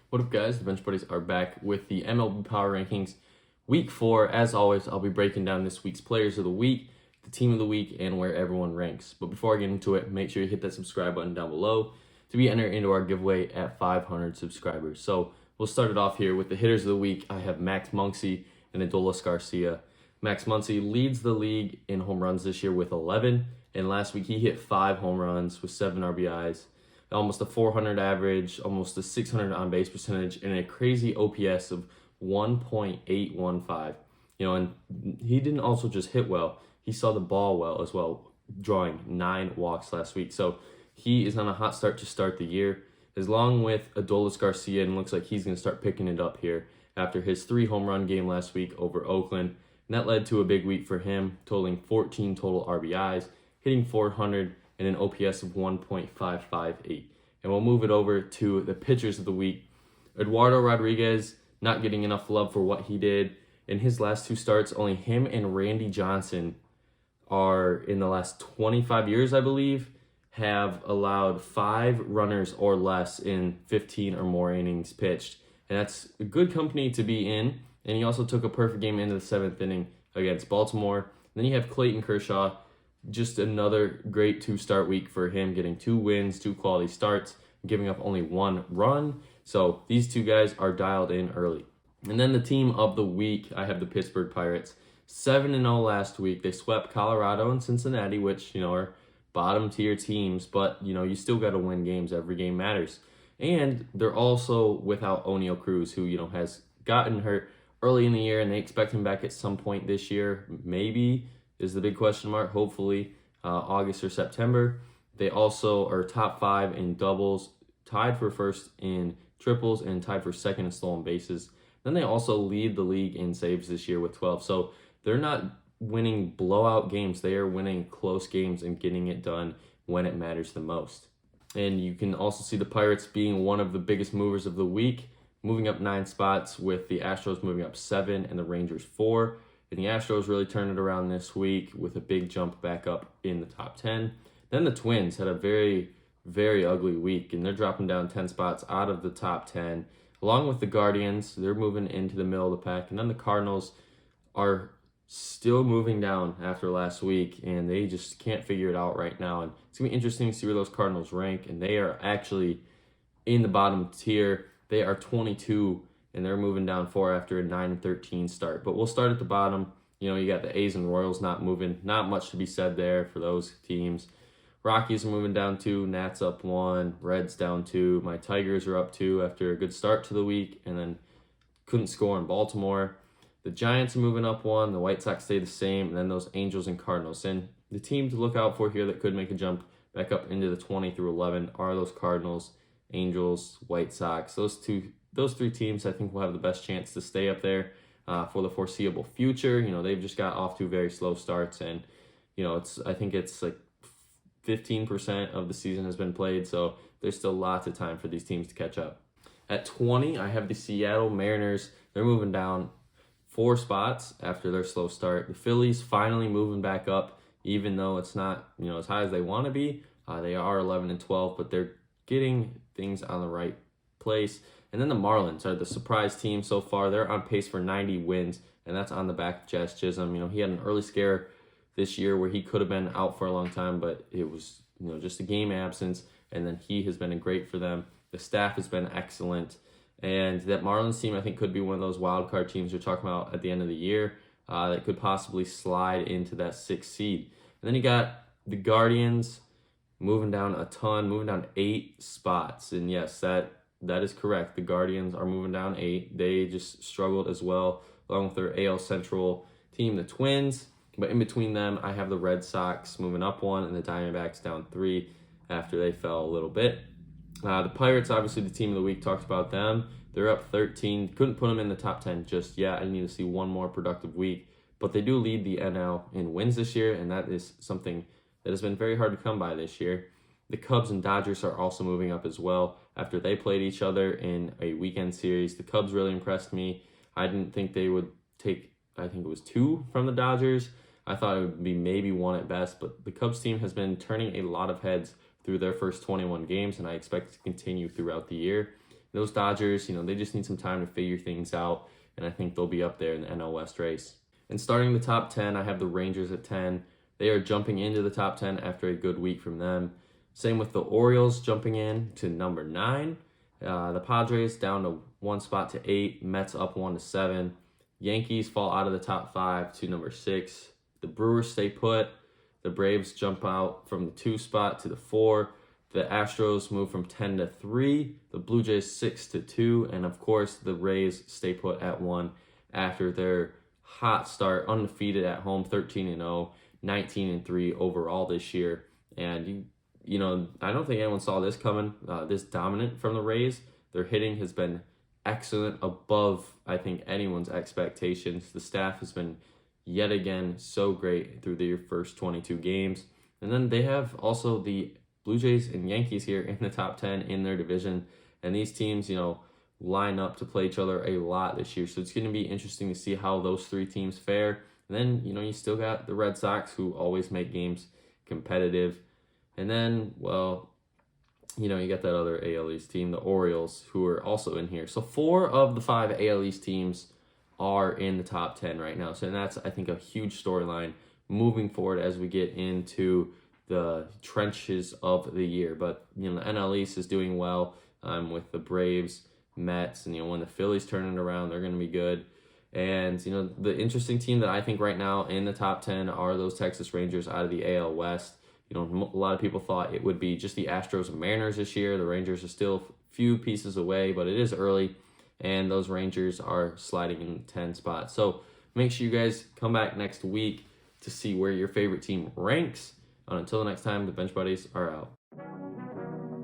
What up, guys? The Bench Buddies are back with the MLB Power Rankings Week 4. As always, I'll be breaking down this week's Players of the Week, the Team of the Week, and where everyone ranks. But before I get into it, make sure you hit that subscribe button down below to be entered into our giveaway at 500 subscribers. So we'll start it off here with the Hitters of the Week. I have Max Muncy and Adolis Garcia. Max Muncy leads the league in home runs this year with 11, and last week he hit 5 home runs with 7 RBIs. Almost a 400 average, almost a 600 on-base percentage, and a crazy OPS of 1.815. And he didn't also just hit well. He saw the ball well as well, drawing 9 walks last week. So he is on a hot start to start the year. Along with Adolis Garcia, and looks like he's going to start picking it up here after his 3 home run game last week over Oakland. And that led to a big week for him, totaling 14 total RBIs, hitting 400, and an OPS of 1.558. And we'll move it over to the pitchers of the week. Eduardo Rodriguez, not getting enough love for what he did. In his last 2 starts, only him and Randy Johnson are, in the last 25 years, I believe, have allowed 5 runners or less in 15 or more innings pitched. And that's a good company to be in. And he also took a perfect game into the 7th inning against Baltimore. And then you have Clayton Kershaw. Just another great 2-start week for him, getting 2 wins, 2 quality starts, giving up only 1 run. So these 2 guys are dialed in early. And then the team of the week, I have the Pittsburgh Pirates. 7-0 last week. They swept Colorado and Cincinnati, which, are bottom tier teams, but, you still got to win games. Every game matters. And they're also without O'Neal Cruz, who, has gotten hurt early in the year, and they expect him back at some point this year. Maybe is the big question mark. Hopefully August or September. They also are top 5 in doubles, tied for first in triples, and tied for second in stolen bases. Then they also lead the league in saves this year with 12. So they're not winning blowout games. They are winning close games and getting it done when it matters the most. And you can also see the Pirates being one of the biggest movers of the week, moving up 9 spots, with the Astros moving up 7 and the Rangers 4. And the Astros really turned it around this week with a big jump back up in the top 10. Then the Twins had a very, very ugly week, and they're dropping down 10 spots out of the top 10. Along with the Guardians, they're moving into the middle of the pack. And then the Cardinals are still moving down after last week, and they just can't figure it out right now. And it's going to be interesting to see where those Cardinals rank. And they are actually in the bottom tier. They are 22, and they're moving down 4 after a 9-13 start. But we'll start at the bottom. You got the A's and Royals not moving. Not much to be said there for those teams. Rockies are moving down 2, Nats up 1, Reds down 2. My Tigers are up 2 after a good start to the week, and then couldn't score in Baltimore. The Giants are moving up 1, the White Sox stay the same, and then those Angels and Cardinals. And the team to look out for here that could make a jump back up into the 20 through 11 are those Cardinals, Angels, White Sox. Those 3 teams I think will have the best chance to stay up there for the foreseeable future. They've just got off to very slow starts, and I think it's like 15% of the season has been played, so there's still lots of time for these teams to catch up. At 20, I have the Seattle Mariners. They're moving down 4 spots after their slow start. The Phillies finally moving back up, even though it's not as high as they want to be. They are 11-12, but they're getting things on the right place. And then the Marlins are the surprise team so far. They're on pace for 90 wins, and that's on the back of Jazz Chisholm. He had an early scare this year where he could have been out for a long time, but it was just a game absence, and then he has been great for them. The staff has been excellent, and that Marlins team I think could be one of those wild card teams you're talking about at the end of the year that could possibly slide into that 6th seed. And then you got the Guardians moving down a ton, moving down 8 spots, and yes, that is correct. The Guardians are moving down 8. They just struggled as well, along with their AL Central team, the Twins. But in between them, I have the Red Sox moving up 1 and the Diamondbacks down 3 after they fell a little bit. The Pirates, obviously the team of the week, talked about them. They're up 13. Couldn't put them in the top 10 just yet. I need to see one more productive week. But they do lead the NL in wins this year, and that is something that has been very hard to come by this year. The Cubs and Dodgers are also moving up as well after they played each other in a weekend series. The Cubs really impressed me. I didn't think they would take, I think it was 2 from the Dodgers. I thought it would be maybe 1 at best, but the Cubs team has been turning a lot of heads through their first 21 games, and I expect it to continue throughout the year. Those Dodgers, they just need some time to figure things out, and I think they'll be up there in the NL West race. And starting the top 10, I have the Rangers at 10. They are jumping into the top 10 after a good week from them. Same with the Orioles jumping in to number 9. The Padres down to 1 spot to 8. Mets up 1 to 7. Yankees fall out of the top 5 to number 6. The Brewers stay put. The Braves jump out from the 2 spot to the 4. The Astros move from 10 to 3. The Blue Jays 6 to 2. And of course, the Rays stay put at 1 after their hot start, undefeated at home, 13-0, 19-3 overall this year. And I don't think anyone saw this coming, this dominant from the Rays. Their hitting has been excellent, above, I think, anyone's expectations. The staff has been, yet again, so great through their first 22 games. And then they have also the Blue Jays and Yankees here in the top 10 in their division. And these teams, line up to play each other a lot this year. So it's going to be interesting to see how those 3 teams fare. And then, you still got the Red Sox, who always make games competitive. And then, well, you got that other AL East team, the Orioles, who are also in here. So 4 of the 5 AL East teams are in the top 10 right now. So that's, I think, a huge storyline moving forward as we get into the trenches of the year. But, the NL East is doing well with the Braves, Mets, and, when the Phillies turn it around, they're going to be good. And, the interesting team that I think right now in the top 10 are those Texas Rangers out of the AL West. A lot of people thought it would be just the Astros and Mariners this year. The Rangers are still a few pieces away, but it is early, and those Rangers are sliding in the 10 spot. So make sure you guys come back next week to see where your favorite team ranks. And until the next time, the Bench Buddies are out.